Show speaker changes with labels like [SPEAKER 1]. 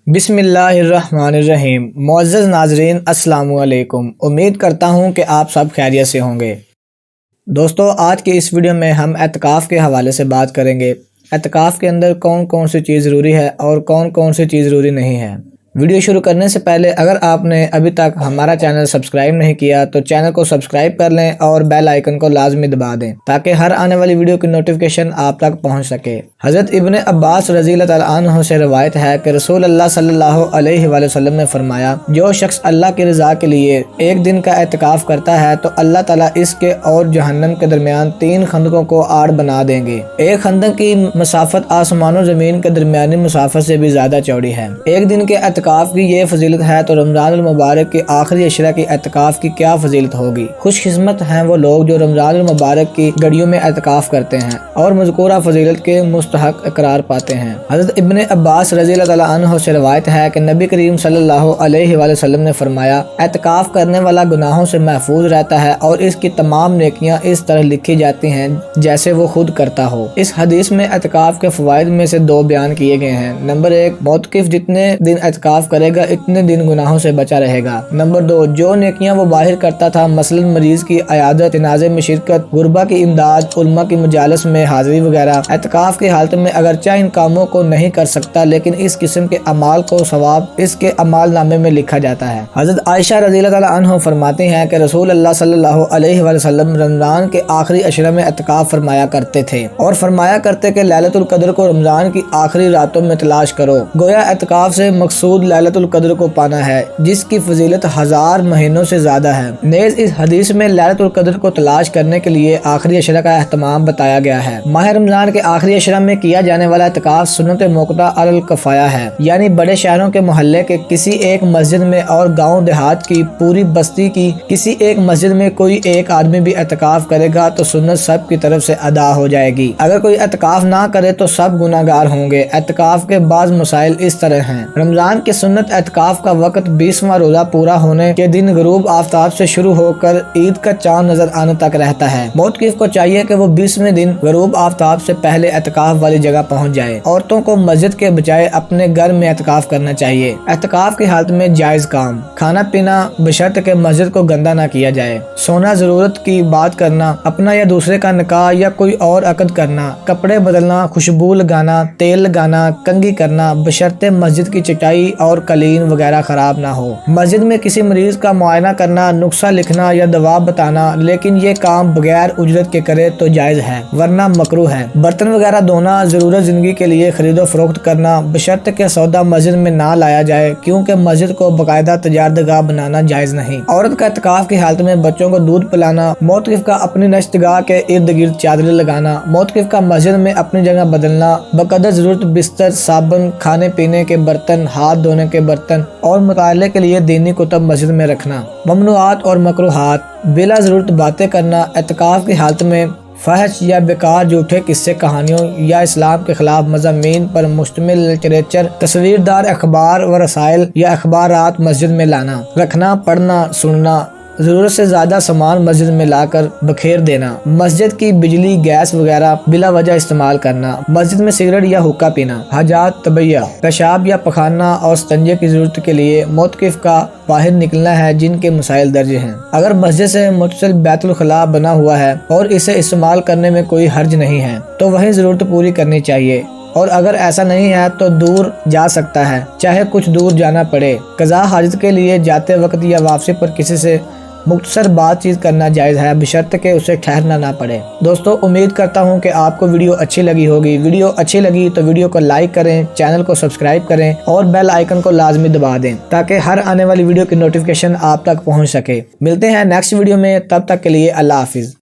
[SPEAKER 1] بسم اللہ الرحمن الرحیم۔ معزز ناظرین السلام علیکم، امید کرتا ہوں کہ آپ سب خیریت سے ہوں گے۔ دوستو، آج کی اس ویڈیو میں ہم اعتکاف کے حوالے سے بات کریں گے۔ اعتکاف کے اندر کون کون سی چیز ضروری ہے اور کون کون سی چیز ضروری نہیں ہے۔ ویڈیو شروع کرنے سے پہلے اگر آپ نے ابھی تک ہمارا چینل سبسکرائب نہیں کیا تو چینل کو سبسکرائب کر لیں اور بیل آئیکن کو لازمی دبا دیں تاکہ ہر آنے والی ویڈیو کی نوٹیفیکیشن آپ تک پہنچ سکے۔ حضرت ابن عباس رضی اللہ تعالیٰ عنہ سے روایت ہے کہ رسول اللہ صلی اللہ علیہ وآلہ وسلم نے فرمایا، جو شخص اللہ کی رضا کے لیے ایک دن کا اعتکاف کرتا ہے تو اللہ تعالیٰ اس کے اور جہنم کے درمیان 3 خندقوں کو آڑ بنا دیں گے۔ ایک خندق کی مسافت آسمان و زمین کے درمیانی مسافت سے بھی زیادہ چوڑی ہے۔ ایک دن کے اعتکاف کی یہ فضیلت ہے تو رمضان المبارک کے آخری عشرہ کی اعتکاف کی کیا فضیلت ہوگی۔ خوش قسمت ہیں وہ لوگ جو رمضان المبارک کی گھڑیوں میں اعتکاف کرتے ہیں اور مذکورہ فضیلت کے مستحق اقرار پاتے ہیں۔ حضرت ابن عباس رضی اللہ تعالیٰ عنہ سے روایت ہے کہ نبی کریم صلی اللہ علیہ وآلہ وسلم نے فرمایا، اعتکاف کرنے والا گناہوں سے محفوظ رہتا ہے اور اس کی تمام نیکیاں اس طرح لکھی جاتی ہیں جیسے وہ خود کرتا ہو۔ اس حدیث میں اعتکاف کے فوائد میں سے 2 بیان کیے گئے ہیں۔ نمبر 1، معتکف جتنے دن اعتکاف کرے گا اتنے دن گناہوں سے بچا رہے گا۔ نمبر 2، جو نیکیاں وہ باہر کرتا تھا، مثلا مریض کی عیادت، جنازے میں شرکت، غربا کی امداد، علماء کی مجالس میں حاضری وغیرہ، اعتکاف کی حالت میں اگرچہ ان کاموں کو نہیں کر سکتا لیکن اس قسم کے اعمال کو ثواب اس کے اعمال نامے میں لکھا جاتا ہے۔ حضرت عائشہ رضی اللہ تعالیٰ عنہ فرماتی ہیں کہ رسول اللہ صلی اللہ علیہ وآلہ وسلم رمضان کے آخری عشرہ میں اعتکاف فرمایا کرتے تھے اور فرمایا کرتے کہ لیلۃ القدر کو رمضان کی آخری راتوں میں تلاش کرو۔ گویا اعتکاف سے مقصود لیلۃ القدر کو پانا ہے جس کی فضیلت 1000 مہینوں سے زیادہ ہے۔ نیز اس حدیث میں لیلۃ القدر کو تلاش کرنے کے لیے آخری عشرہ کا اہتمام بتایا گیا ہے۔ ماہ رمضان کے آخری عشرہ میں کیا جانے والا اعتکاف سنت موقوتہ علی الکفایہ ہے، یعنی بڑے شہروں کے محلے کے کسی ایک مسجد میں اور گاؤں دیہات کی پوری بستی کی کسی ایک مسجد میں کوئی ایک آدمی بھی اعتکاف کرے گا تو سنت سب کی طرف سے ادا ہو جائے گی۔ اگر کوئی اعتکاف نہ کرے تو سب گناہگار ہوں گے۔ اعتکاف کے بعض مسائل اس طرح ہیں۔ رمضان کی سنت اعتکاف کا وقت 20واں روزہ پورا ہونے کے دن غروب آفتاب سے شروع ہو کر عید کا چاند نظر آنے تک رہتا ہے۔ معتکف کو چاہیے کہ وہ 20ویں دن غروب آفتاب سے پہلے اعتکاف والی جگہ پہنچ جائے۔ عورتوں کو مسجد کے بجائے اپنے گھر میں اعتکاف کرنا چاہیے۔ اعتکاف کی حالت میں جائز کام، کھانا پینا بشرط کہ مسجد کو گندا نہ کیا جائے، سونا، ضرورت کی بات کرنا، اپنا یا دوسرے کا نکاح یا کوئی اور عقد کرنا، کپڑے بدلنا، خوشبو لگانا، تیل لگانا، کنگھی کرنا بشرط مسجد کی چٹائی اور قالین وغیرہ خراب نہ ہو۔ مسجد میں کسی مریض کا معائنہ کرنا، نسخہ لکھنا یا دوا بتانا، لیکن یہ کام بغیر اجرت کے کرے تو جائز ہے ورنہ مکروہ ہے۔ برتن وغیرہ دھونا، ضرورت زندگی کے لیے خرید و فروخت کرنا بشرط کہ سودا مسجد میں نہ لایا جائے کیونکہ مسجد کو باقاعدہ تجارت گاہ بنانا جائز نہیں۔ عورت کا اعتکاف کی حالت میں بچوں کو دودھ پلانا، معتکف کا اپنی نشست گاہ کے ارد گرد چادریں لگانا، معتکف کا مسجد میں اپنی جگہ بدلنا، بقدر ضرورت بستر، صابن، کھانے پینے کے برتن، ہاتھ دھونے کے برتن اور مطالعے کے لیے دینی کتب مسجد میں رکھنا، ممنوعات اور مکروہات، بلا ضرورت باتیں کرنا، اعتکاف کی حالت میں فحش یا بیکار جھوٹے قصے کہانیوں یا اسلام کے خلاف مضامین پر مشتمل لٹریچر، تصویردار اخبار و رسائل یا اخبارات مسجد میں لانا، رکھنا، پڑھنا، سننا، ضرورت سے زیادہ سامان مسجد میں لا کر بکھیر دینا، مسجد کی بجلی، گیس وغیرہ بلا وجہ استعمال کرنا، مسجد میں سگریٹ یا حقہ پینا، حاجات طبیہ، پیشاب یا پخانہ اور استنجے کی ضرورت کے لیے معتکف کا باہر نکلنا ہے جن کے مسائل درج ہیں۔ اگر مسجد سے متصل بیت الخلاء بنا ہوا ہے اور اسے استعمال کرنے میں کوئی حرج نہیں ہے تو وہیں ضرورت پوری کرنی چاہیے، اور اگر ایسا نہیں ہے تو دور جا سکتا ہے، چاہے کچھ دور جانا پڑے۔ قضاء حاجت کے لیے جاتے وقت یا واپسی پر کسی سے مختصر بات چیت کرنا جائز ہے بشرط کہ اسے ٹھہرنا نہ پڑے۔ دوستو، امید کرتا ہوں کہ آپ کو ویڈیو اچھی لگی ہوگی۔ ویڈیو اچھی لگی تو ویڈیو کو لائک کریں، چینل کو سبسکرائب کریں اور بیل آئیکن کو لازمی دبا دیں تاکہ ہر آنے والی ویڈیو کی نوٹیفیکیشن آپ تک پہنچ سکے۔ ملتے ہیں نیکسٹ ویڈیو میں، تب تک کے لیے اللہ حافظ۔